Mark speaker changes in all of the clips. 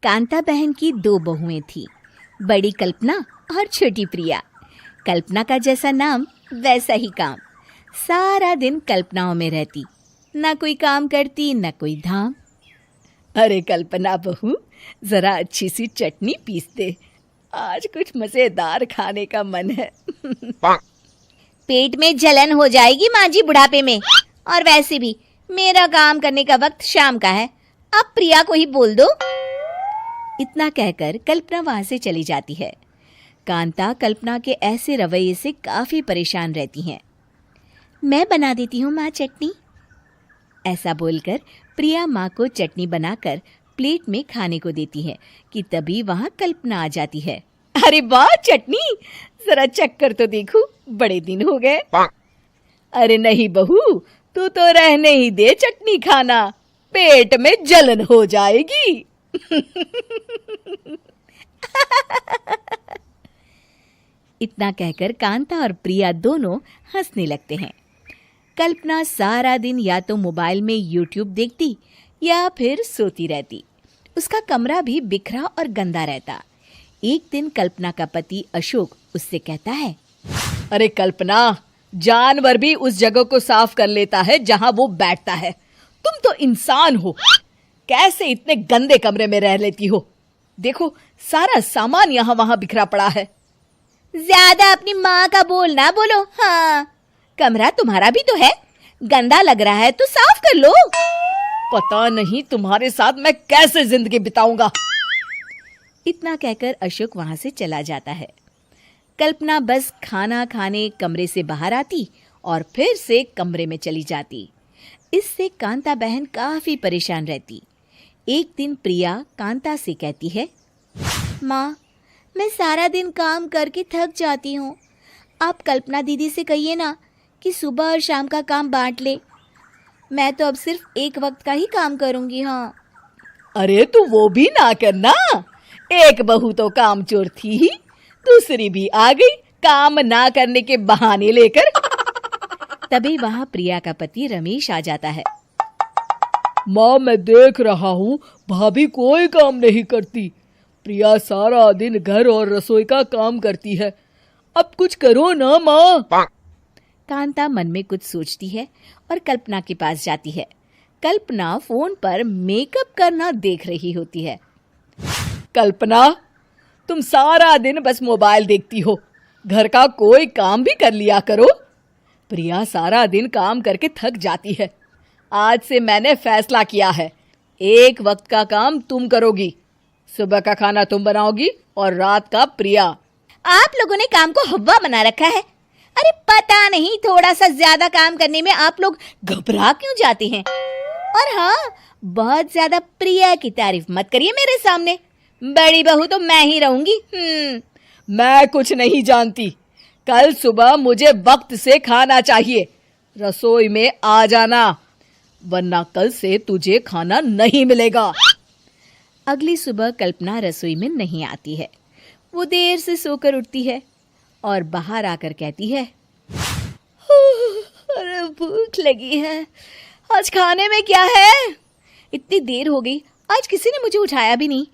Speaker 1: कांता बहन की दो बहुएं थीं, बड़ी कल्पना और छोटी प्रिया। कल्पना का जैसा नाम वैसा ही काम। सारा दिन कल्पनाओं में रहती, ना कोई काम करती ना कोई धाम। अरे कल्पना बहू, जरा अच्छी सी चटनी पीस दे, आज कुछ मजेदार खाने का मन है।
Speaker 2: पेट में जलन हो जाएगी माँ जी बुढ़ापे में, और वैसे भी मेरा काम करने का वक्त शाम का है, अब प्रिया को ही बोल दो।
Speaker 1: इतना कहकर कल्पना वहां से चली जाती है। कांता कल्पना के ऐसे रवैये से काफी परेशान रहती हैं। मैं बना देती हूँ माँ चटनी। ऐसा बोलकर प्रिया माँ को चटनी बनाकर प्लेट में खाने को देती है कि तभी वहां कल्पना आ जाती है। अरे वाह चटनी, जरा चख कर तो देखूं, बड़े दिन हो गए। अरे नहीं बहू, तू तो रहने ही दे चटनी खाना, पेट में जलन हो जाएगी। इतना कहकर कांता और प्रिया दोनों हंसने लगते हैं। कल्पना सारा दिन या तो मोबाइल में यूट्यूब देखती या फिर सोती रहती। उसका कमरा भी बिखरा और गंदा रहता। एक दिन कल्पना का पति अशोक उससे कहता है, अरे कल्पना, जानवर भी उस जगह को साफ कर लेता है जहां वो बैठता है, तुम तो इंसान हो, कैसे इतने गंदे कमरे में रह लेती हो? देखो सारा सामान यहाँ वहां बिखरा पड़ा है।
Speaker 2: ज्यादा अपनी माँ का बोल ना बोलो। हाँ, कमरा तुम्हारा भी तो है, गंदा लग रहा है तो साफ कर लो।
Speaker 1: पता नहीं तुम्हारे साथ मैं कैसे जिंदगी बिताऊंगा। इतना कहकर अशोक वहां से चला जाता है। कल्पना बस खाना खाने कमरे से बाहर आती और फिर से कमरे में चली जाती। इससे कांता बहन काफी परेशान रहती। एक दिन प्रिया कांता से कहती है,
Speaker 2: माँ, मैं सारा दिन काम करके थक जाती हूँ, आप कल्पना दीदी से कहिए ना कि सुबह और शाम का काम बांट ले। मैं तो अब सिर्फ एक वक्त का ही काम करूँगी। हाँ।
Speaker 1: अरे तू वो भी ना करना, एक बहू तो कामचोर थी ही, दूसरी भी आ गई काम ना करने के बहाने लेकर। तभी वहां प्रिया का पति रमेश आ जाता है।
Speaker 3: माँ, मैं देख रहा हूँ भाभी कोई काम नहीं करती, प्रिया सारा दिन घर और रसोई का काम करती है, अब कुछ करो ना माँ।
Speaker 1: कांता मन में कुछ सोचती है और कल्पना के पास जाती है। कल्पना फोन पर मेकअप करना देख रही होती है। कल्पना, तुम सारा दिन बस मोबाइल देखती हो, घर का कोई काम भी कर लिया करो। प्रिया सारा दिन काम करके थक जाती है। आज से मैंने फैसला किया है, एक वक्त का काम तुम करोगी, सुबह का खाना तुम बनाओगी और रात का प्रिया।
Speaker 2: आप लोगों ने काम को हवा बना रखा है। अरे पता नहीं थोड़ा सा ज्यादा काम करने में आप लोग घबरा क्यों जाते हैं। और हाँ, बहुत ज्यादा प्रिया की तारीफ मत करिए मेरे सामने, बड़ी बहू तो मैं ही रहूंगी।
Speaker 1: मैं कुछ नहीं जानती, कल सुबह मुझे वक्त से खाना चाहिए, रसोई में आ जाना, वरना कल से तुझे खाना नहीं मिलेगा। अगली सुबह कल्पना रसोई में नहीं आती है। वो देर से सोकर उठती है और बाहर आकर कहती है, अरे भूख लगी है, आज खाने में क्या है? इतनी देर हो गई, आज किसी ने मुझे उठाया भी नहीं,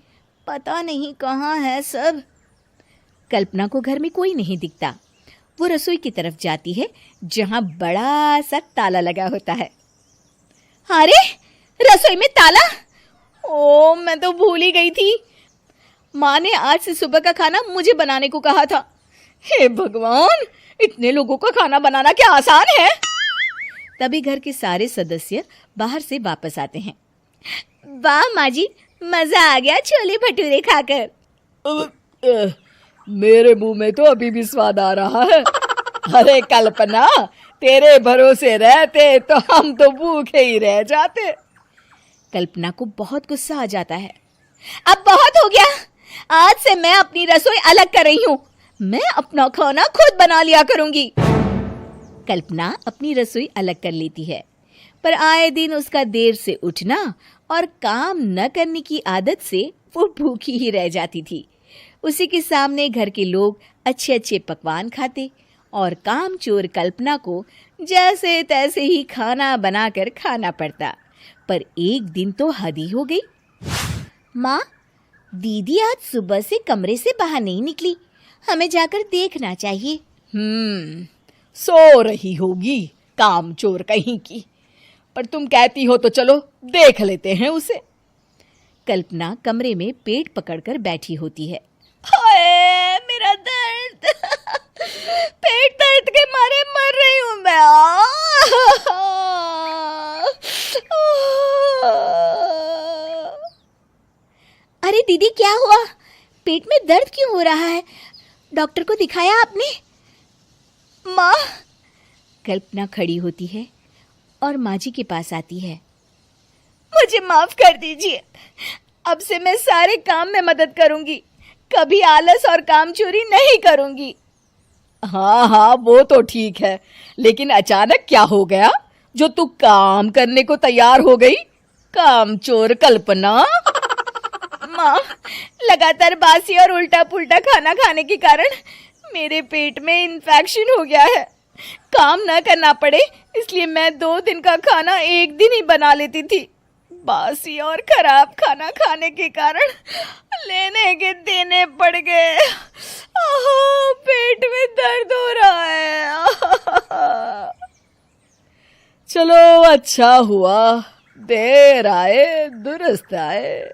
Speaker 1: पता नहीं कहाँ है सब। कल्पना को घर में कोई नहीं दिखता। वो रसोई की तरफ जाती है जहां बड़ा सा ताला लगा होता है।
Speaker 2: अरे रसोई में ताला?
Speaker 1: ओ, मैं तो भूल ही गई थी। माँ ने आज से सुबह का खाना मुझे बनाने को कहा था। हे भगवान, इतने लोगों का खाना बनाना क्या आसान है? तभी घर के सारे सदस्य बाहर से वापस आते हैं।
Speaker 2: वाह माँ जी, मजा आ गया छोले भटूरे खाकर।
Speaker 3: मेरे मुंह में तो अभी भी स्वाद आ रहा है।
Speaker 1: अरे कल्पना, तेरे भरोसे रहते तो हम तो भूखे ही रह जाते। कल्पना को बहुत गुस्सा आ जाता है।
Speaker 2: अब बहुत हो गया, आज से मैं अपनी रसोई अलग कर रही हूँ, मैं अपना खाना खुद बना लिया करूंगी।
Speaker 1: कल्पना अपनी रसोई अलग कर लेती है, पर आए दिन उसका देर से उठना और काम न करने की आदत से वो भूखी ही रह जाती थी। उसी के सामने घर के लोग अच्छे अच्छे पकवान खाते और कामचोर कल्पना को जैसे तैसे ही खाना बनाकर खाना पड़ता। पर एक दिन तो हद ही हो गई।
Speaker 2: माँ, दीदी आज सुबह से कमरे से बाहर नहीं निकली, हमें जाकर देखना चाहिए।
Speaker 3: सो रही होगी कामचोर कहीं की, पर तुम कहती हो तो चलो देख लेते हैं उसे।
Speaker 1: कल्पना कमरे में पेट पकड़कर बैठी होती है।
Speaker 2: हाय मेरा दर्द पेट दर्द के मारे मर रही हूं मैं। अरे दीदी क्या हुआ, पेट में दर्द क्यों हो रहा है? डॉक्टर को दिखाया आपने? माँ।
Speaker 1: कल्पना खड़ी होती है और माँ जी के पास आती है।
Speaker 2: मुझे माफ कर दीजिए, अब से मैं सारे काम में मदद करूंगी, कभी आलस और काम चोरी नहीं करूंगी।
Speaker 3: हाँ हाँ वो तो ठीक है, लेकिन अचानक क्या हो गया जो तू काम करने को तैयार हो गई? कामचोर कल्पना।
Speaker 2: माँ, लगातार बासी और उल्टा पुल्टा खाना खाने के कारण मेरे पेट में इन्फेक्शन हो गया है। काम न करना पड़े इसलिए मैं 2 दिन का खाना एक दिन ही बना लेती थी। बासी और खराब खाना खाने के कारण लेने के देने पड़ गए। पेट में दर्द हो रहा है।
Speaker 3: चलो अच्छा हुआ, देर आए दुरुस्त आए।